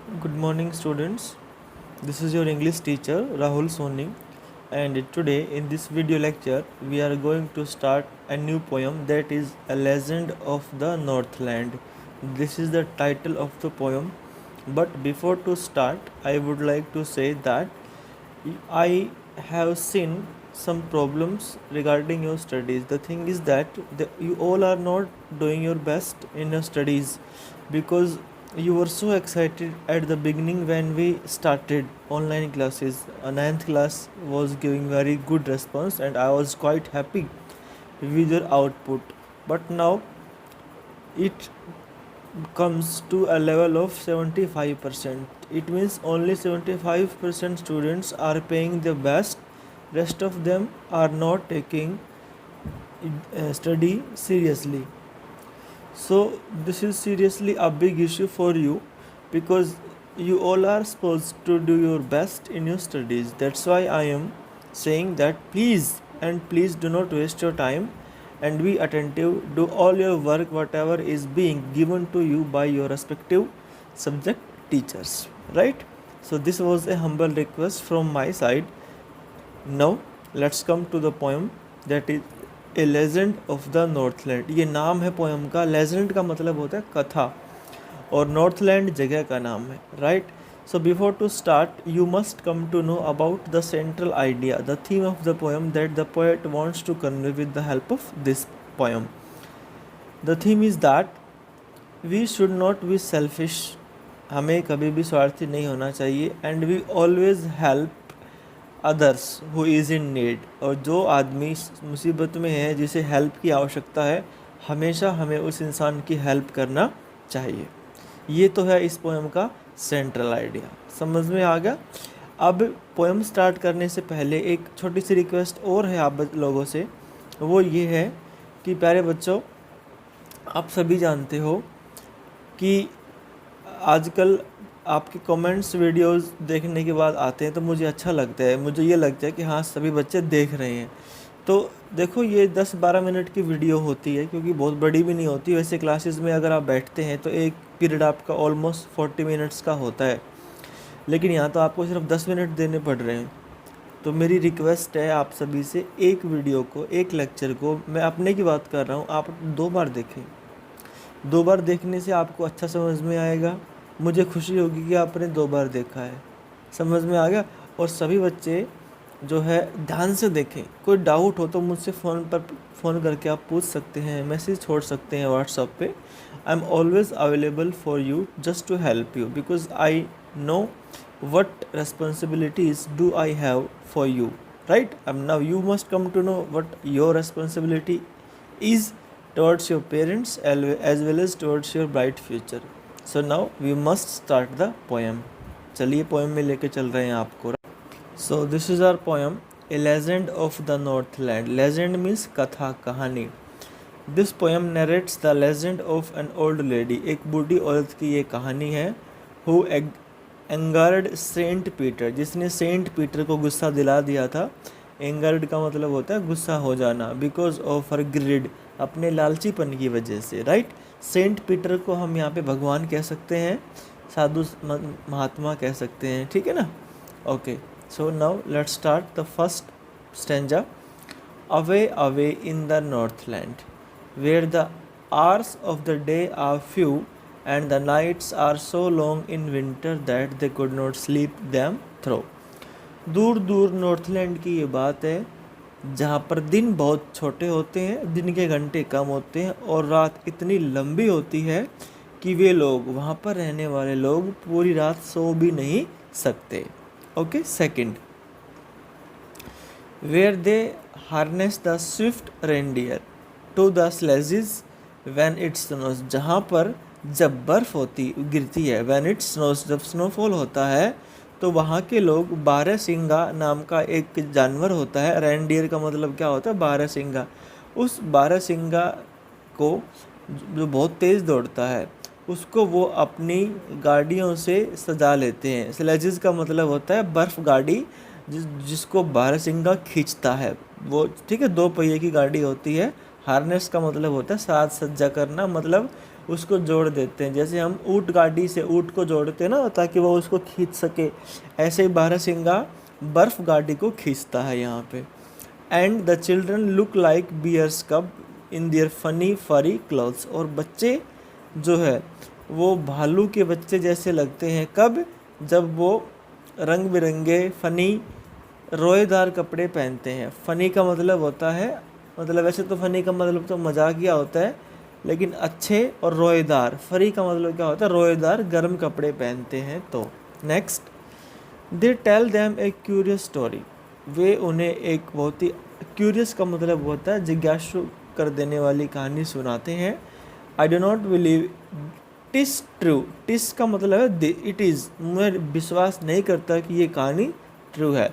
Good morning, students. This is your English teacher Rahul Soni, and today in this video lecture we are going to start a new poem that is A Legend of the Northland. This is the title of the poem. But before to start, I would like to say that I have seen some problems regarding your studies. The thing is that you all are not doing your best in your studies because you were so excited at the beginning when we started online classes. A ninth class was giving very good response, and I was quite happy with your output. But now it comes to a level of 75%. It means only 75% students are paying their best, rest of them are not taking study seriously. So this is seriously a big issue for you because you all are supposed to do your best in your studies. That's why I am saying that please do not waste your time and be attentive. Do all your work whatever is being given to you by your respective subject teachers, right? So this was a humble request from my side. Now let's come to the poem that is A legend of the Northland. ये नाम है poem का. Legend का मतलब होता है कथा और नॉर्थलैंड जगह का नाम है, right. So before to start you must come to know about the central idea, the theme of the poem that the poet wants to convey with the help of this poem. The theme is that we should not be selfish. हमें कभी भी स्वार्थी नहीं होना चाहिए. And we always help others who is in need. और जो आदमी मुसीबत में है, जिसे हेल्प की आवश्यकता है, हमेशा हमें उस इंसान की हेल्प करना चाहिए. ये तो है इस पोएम का सेंट्रल आइडिया. समझ में आ गया. अब पोएम स्टार्ट करने से पहले एक छोटी सी रिक्वेस्ट और है आप लोगों से. वो ये है कि प्यारे बच्चों, आप सभी जानते हो कि आजकल आपके कमेंट्स वीडियोस देखने के बाद आते हैं तो मुझे अच्छा लगता है. मुझे ये लगता है कि हाँ, सभी बच्चे देख रहे हैं. तो देखो, ये 10-12 मिनट की वीडियो होती है क्योंकि बहुत बड़ी भी नहीं होती. वैसे क्लासेस में अगर आप बैठते हैं तो एक पीरियड आपका ऑलमोस्ट 40 मिनट्स का होता है, लेकिन यहाँ तो आपको सिर्फ 10 मिनट देने पड़ रहे हैं. तो मेरी रिक्वेस्ट है आप सभी से, एक वीडियो को, एक लेक्चर को, मैं अपने की बात कर रहा हूँ, आप 2 बार देखें. 2 बार देखने से आपको अच्छा समझ में आएगा. मुझे खुशी होगी कि आपने 2 बार देखा है. समझ में आ गया. और सभी बच्चे जो है ध्यान से देखें. कोई डाउट हो तो मुझसे फ़ोन करके आप पूछ सकते हैं, मैसेज छोड़ सकते हैं व्हाट्सएप पे. I am always available for you just to help you because I know what responsibilities do I have for you, right. अब now you must come to know what your responsibility is towards your parents as well as towards your bright future. So now we must start the poem. चलिए poem में लेके चल रहे हैं आपको. So this is our poem, A Legend of the Northland. Legend means कथा, कहानी. This poem narrates the legend of an old lady. एक बूढ़ी औरत की ये कहानी है. Who angered Saint Peter, जिसने सेंट पीटर को गुस्सा दिला दिया था. एंगर्ड का मतलब होता है गुस्सा हो जाना. बिकॉज ऑफ हर ग्रिड, अपने लालचीपन की वजह से, राइट. सेंट पीटर को हम यहाँ पे भगवान कह सकते हैं, साधु महात्मा कह सकते हैं, ठीक है ना. Okay, so now let's start the first stanza. Away away in the northland where the hours of the day are few and the nights are so long in winter that they could not sleep them through. दूर दूर Northland की ये बात है जहाँ पर दिन बहुत छोटे होते हैं, दिन के घंटे कम होते हैं और रात इतनी लंबी होती है कि वे लोग, वहाँ पर रहने वाले लोग, पूरी रात सो भी नहीं सकते. Okay. Second, where they harness the swift reindeer to the sledges when it snows. जहाँ पर जब बर्फ़ गिरती है, व्हेन इट स्नोज, जब स्नोफॉल होता है, तो वहाँ के लोग बारहसिंगा नाम का एक जानवर होता है. रेनडियर का मतलब क्या होता है? बारहसिंगा. उस बारहसिंगा को, जो बहुत तेज़ दौड़ता है, उसको वो अपनी गाड़ियों से सजा लेते हैं. स्लेजेस का मतलब होता है बर्फ़ गाड़ी, जिसको बारहसिंगा खींचता है वो, ठीक है. 2 पहिए की गाड़ी होती है. हार्नेस का मतलब होता है साज सज्जा करना, मतलब उसको जोड़ देते हैं। जैसे हम ऊँट गाड़ी से ऊँट को जोड़ते हैं ना ताकि वो उसको खींच सके, ऐसे ही बारहसिंगा बर्फ गाड़ी को खींचता है यहाँ पे। And the children look like bears cub in their funny फरी क्लॉथ्स, और बच्चे जो है वो भालू के बच्चे जैसे लगते हैं कब, जब वो रंग बिरंगे फनी रोएदार कपड़े पहनते हैं। फ़नी का मतलब होता है, मतलब वैसे तो फ़नी का मतलब तो मजाकिया होता है, लेकिन अच्छे और रोएदार, फरी का मतलब क्या होता है, रोएदार गर्म कपड़े पहनते हैं। तो next, they tell them a curious story, वे उन्हें एक बहुत ही, क्यूरियस का मतलब होता है जिज्ञासु कर देने वाली कहानी सुनाते हैं। I do not believe TISS true, TISS का मतलब है इट इज़, मैं विश्वास नहीं करता कि ये कहानी ट्रू है।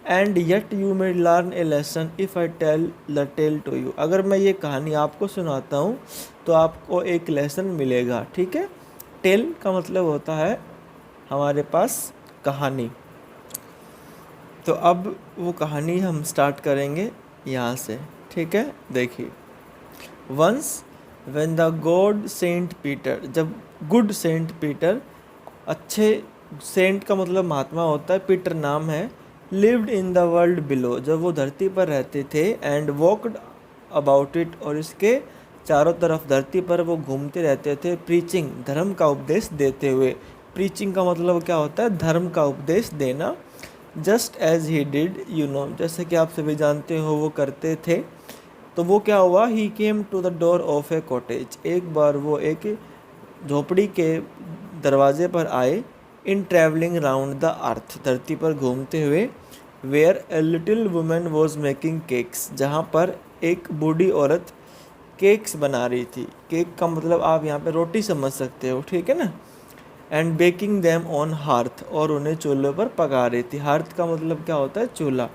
And yet you may learn a lesson if I tell the tale to you, अगर मैं ये कहानी आपको सुनाता हूँ तो आपको एक लेसन मिलेगा, ठीक है। टेल का मतलब होता है हमारे पास कहानी। तो अब वो कहानी हम स्टार्ट करेंगे यहाँ से, ठीक है। देखिए, once when the good Saint Peter, जब गुड सेंट पीटर, अच्छे सेंट का मतलब महात्मा होता है, पीटर नाम है, lived in the world below, जब वो धरती पर रहते थे, एंड वॉकड अबाउट इट, और इसके चारों तरफ धरती पर वो घूमते रहते थे, प्रीचिंग, धर्म का उपदेश देते हुए। प्रीचिंग का मतलब क्या होता है, धर्म का उपदेश देना। Just as he did, you know, जैसे कि आप सभी जानते हो वो करते थे। तो वो क्या हुआ, he came to the door of a cottage, एक बार वो एक झोपड़ी के दरवाजे पर आए। In travelling round the earth, धरती पर घूमते हुए। Where a little women was making cakes, जहाँ पर एक बूढ़ी औरत केक्स बना रही थी। केक का मतलब आप यहाँ पे रोटी समझ सकते हो, ठीक है ना। And baking them on hearth, और उन्हें चूल्हे पर पका रही थी। हार्थ का मतलब क्या होता है, चूल्हा।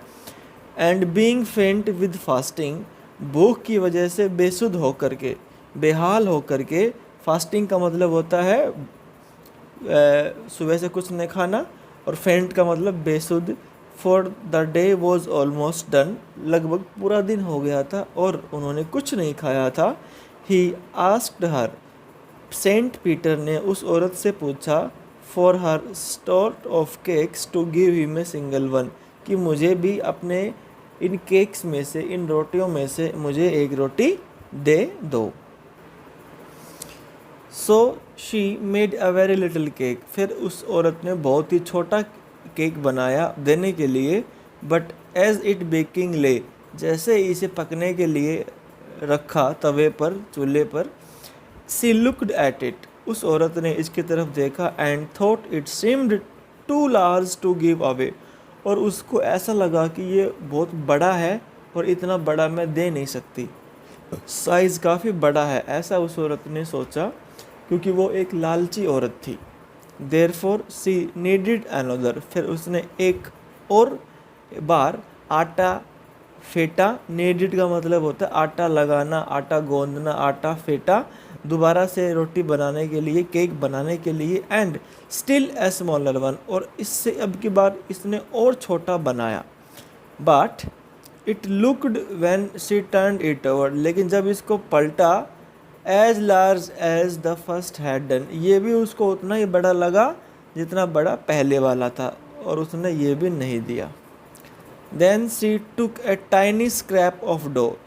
एंड बीइंग फेंट विद फास्टिंग, भूख की वजह से बेसुध होकर के, बेहाल होकर के। फास्टिंग का मतलब होता है सुबह से कुछ नहीं खाना, और फेंट का मतलब बेसुध। For the day was almost done, लगभग पूरा दिन हो गया था और उन्होंने कुछ नहीं खाया था। He asked her, Saint Peter ने उस औरत से पूछा, for her store of cakes to give him a single one, कि मुझे भी अपने इन केक्स में से, इन रोटियों में से मुझे एक रोटी दे दो। So she made a very little cake, फिर उस औरत ने बहुत ही छोटा केक बनाया देने के लिए। बट एज इट बेकिंग ले, जैसे इसे पकने के लिए रखा तवे पर, चूल्हे पर, सी लुक्ड एट इट, उस औरत ने इसकी तरफ देखा। And thought it seemed too large to give away, और उसको ऐसा लगा कि ये बहुत बड़ा है और इतना बड़ा मैं दे नहीं सकती, साइज़ काफ़ी बड़ा है, ऐसा उस औरत ने सोचा, क्योंकि वो एक लालची औरत थी। देयरफॉर सी नीडेड अनदर, फिर उसने एक और बार आटा फेटा। नीडेड का मतलब होता है आटा लगाना, आटा गोंदना, आटा फेटा दोबारा से रोटी बनाने के लिए, केक बनाने के लिए। And still a smaller one, और इससे अब की बार इसने और छोटा बनाया। But it looked when she turned it over, लेकिन जब इसको पलटा, as large as the first had done, ये भी उसको उतना ही बड़ा लगा जितना बड़ा पहले वाला था, और उसने ये भी नहीं दिया। Then she took a tiny scrap of dough,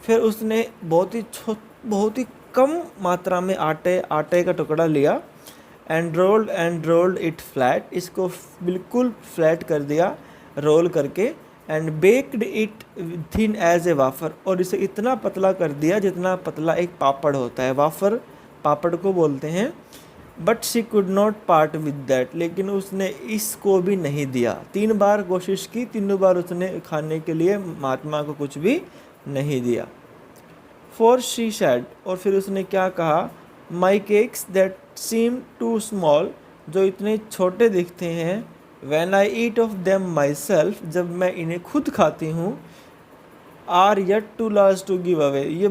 फिर उसने बहुत ही कम मात्रा में आटे का टुकड़ा लिया। एंड रोल्ड इट फ्लैट, इसको बिल्कुल फ्लैट कर दिया रोल करके। And baked it thin as a wafer, और इसे इतना पतला कर दिया जितना पतला एक पापड़ होता है, वाफर पापड़ को बोलते हैं। But she could not part with that, लेकिन उसने इसको भी नहीं दिया। 3 बार कोशिश की, तीनों बार उसने खाने के लिए महात्मा को कुछ भी नहीं दिया। फॉर शी सैड, और फिर उसने क्या कहा, my cakes that seem too small, जो इतने छोटे दिखते हैं, when I eat of them myself, जब मैं इन्हें खुद खाती हूँ, are yet too large to give away, ये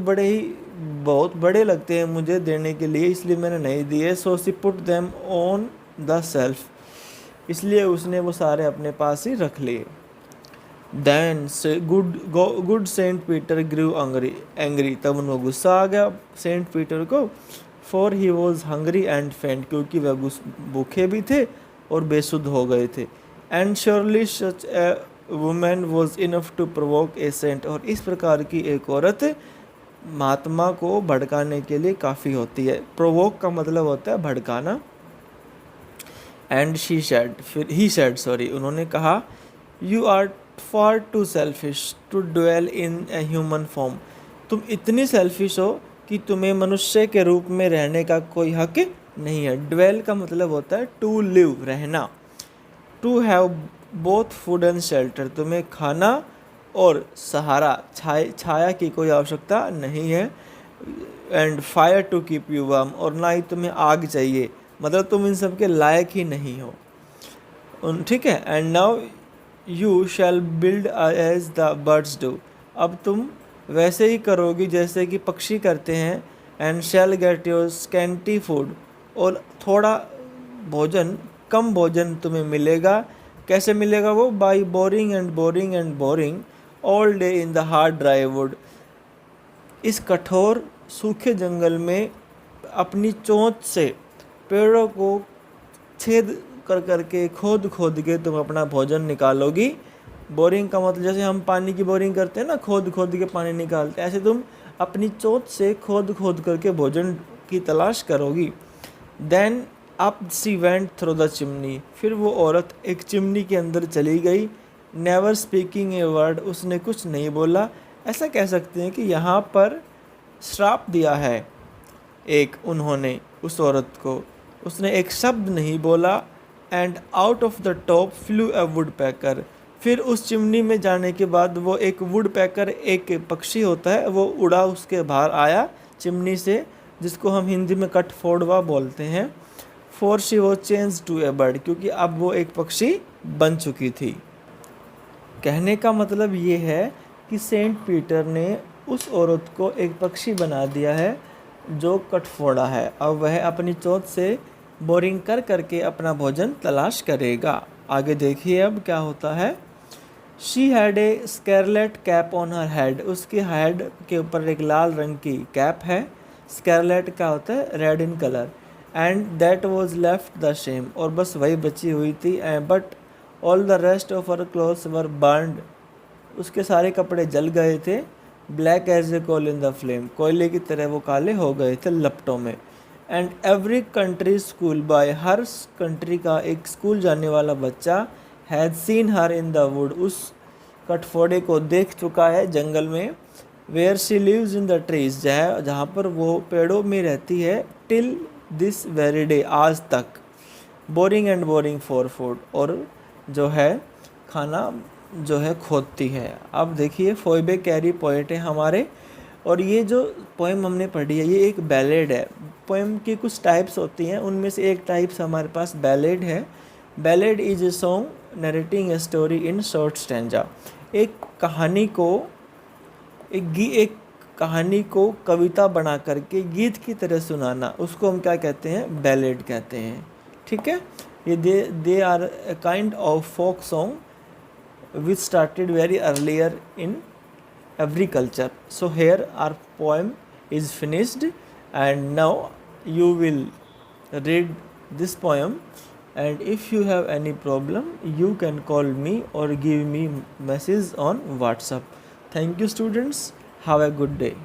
बहुत बड़े लगते हैं मुझे देने के लिए, इसलिए मैंने नहीं दिए। So she put them on the shelf, इसलिए उसने वो सारे अपने पास ही रख लिए। देन से गुड सेंट पीटर ग्रू एंग्री, तब उनको गुस्सा आ गया सेंट पीटर को। For he was hungry and फेंट, क्योंकि वह भूखे भी थे और बेसुध हो गए थे। And surely such a woman was enough to provoke a saint, और इस प्रकार की एक औरत महात्मा को भड़काने के लिए काफ़ी होती है। प्रोवोक का मतलब होता है भड़काना। एंड शी सेड, फिर ही सेड सॉरी, उन्होंने कहा, you are far too selfish to dwell in a human form, तुम इतनी सेल्फिश हो कि तुम्हें मनुष्य के रूप में रहने का कोई हक नहीं है। ड्वेल का मतलब होता है टू लिव, रहना। To have both food and shelter, तुम्हें खाना और सहारा, छाया की कोई आवश्यकता नहीं है। And fire to keep you warm, और ना ही तुम्हें आग चाहिए, मतलब तुम इन सब के लायक ही नहीं हो। ठीक है। And now you shall build as the birds do, अब तुम वैसे ही करोगी जैसे कि पक्षी करते हैं। And shall get your scanty food, और थोड़ा भोजन, कम भोजन तुम्हें मिलेगा। कैसे मिलेगा वो? By boring and boring and boring all day in the hard dry would, इस कठोर सूखे जंगल में अपनी चोंच से पेड़ों को छेद कर करके, खोद खोद के तुम अपना भोजन निकालोगी। बोरिंग का मतलब जैसे हम पानी की बोरिंग करते हैं ना, खोद खोद के पानी निकालते हैं, ऐसे तुम अपनी चोंच से खोद खोद करके भोजन की तलाश करोगी। Then up she went through the chimney, फिर वो औरत एक चिमनी के अंदर चली गई। नेवर स्पीकिंग ए वर्ड, उसने कुछ नहीं बोला। ऐसा कह सकते हैं कि यहाँ पर श्राप दिया है एक उन्होंने उस औरत को, उसने एक शब्द नहीं बोला। And out of the top flew a woodpecker, फिर उस चिमनी में जाने के बाद वो एक वुड पैकर, एक पक्षी होता है, वो उड़ा उसके बाहर आया चिमनी से, जिसको हम हिंदी में कठफोड़वा बोलते हैं। For she was change to a bird, क्योंकि अब वो एक पक्षी बन चुकी थी। कहने का मतलब ये है कि सेंट पीटर ने उस औरत को एक पक्षी बना दिया है जो कठफोड़ा है। अब वह अपनी चोंच से बोरिंग कर करके अपना भोजन तलाश करेगा। आगे देखिए अब क्या होता है। She had a scarlet cap on her head, उसके हेड के ऊपर एक लाल रंग की कैप है। स्कारलेट का होता है red in colour. And that was left the same, और बस वही बची हुई थी। But all the rest of her clothes were burned, उसके सारे कपड़े जल गए थे। Black as a coal in the flame, कोयले की तरह वो काले हो गए थे लपटों में। And every country school boy, हर कंट्री का एक स्कूल जाने वाला बच्चा, had seen her in the wood, उस कठफोड़े को देख चुका है जंगल में। Where she lives in the trees, जहाँ पर वो पेड़ों में रहती है। टिल दिस वेरी डे, आज तक। Boring and boring for food, और जो है खाना जो है खोदती है। अब देखिए फोइबे कैरी पोएट है हमारे, और ये जो पोएम हमने पढ़ी है ये एक बैलेड है। पोएम की कुछ टाइप्स होती हैं, उनमें से एक टाइप्स हमारे पास बैलेड है। Ballad is a song narrating a story in short stanza, एक कहानी को कविता बना करके गीत की तरह सुनाना, उसको हम क्या कहते हैं? बैलेड कहते हैं। ठीक है। ये they are a kind of folk song which started very earlier in every culture. So here our poem is finished, and now you will read this poem, and if you have any problem you can call me or give me message on WhatsApp. Thank you students, have a good day.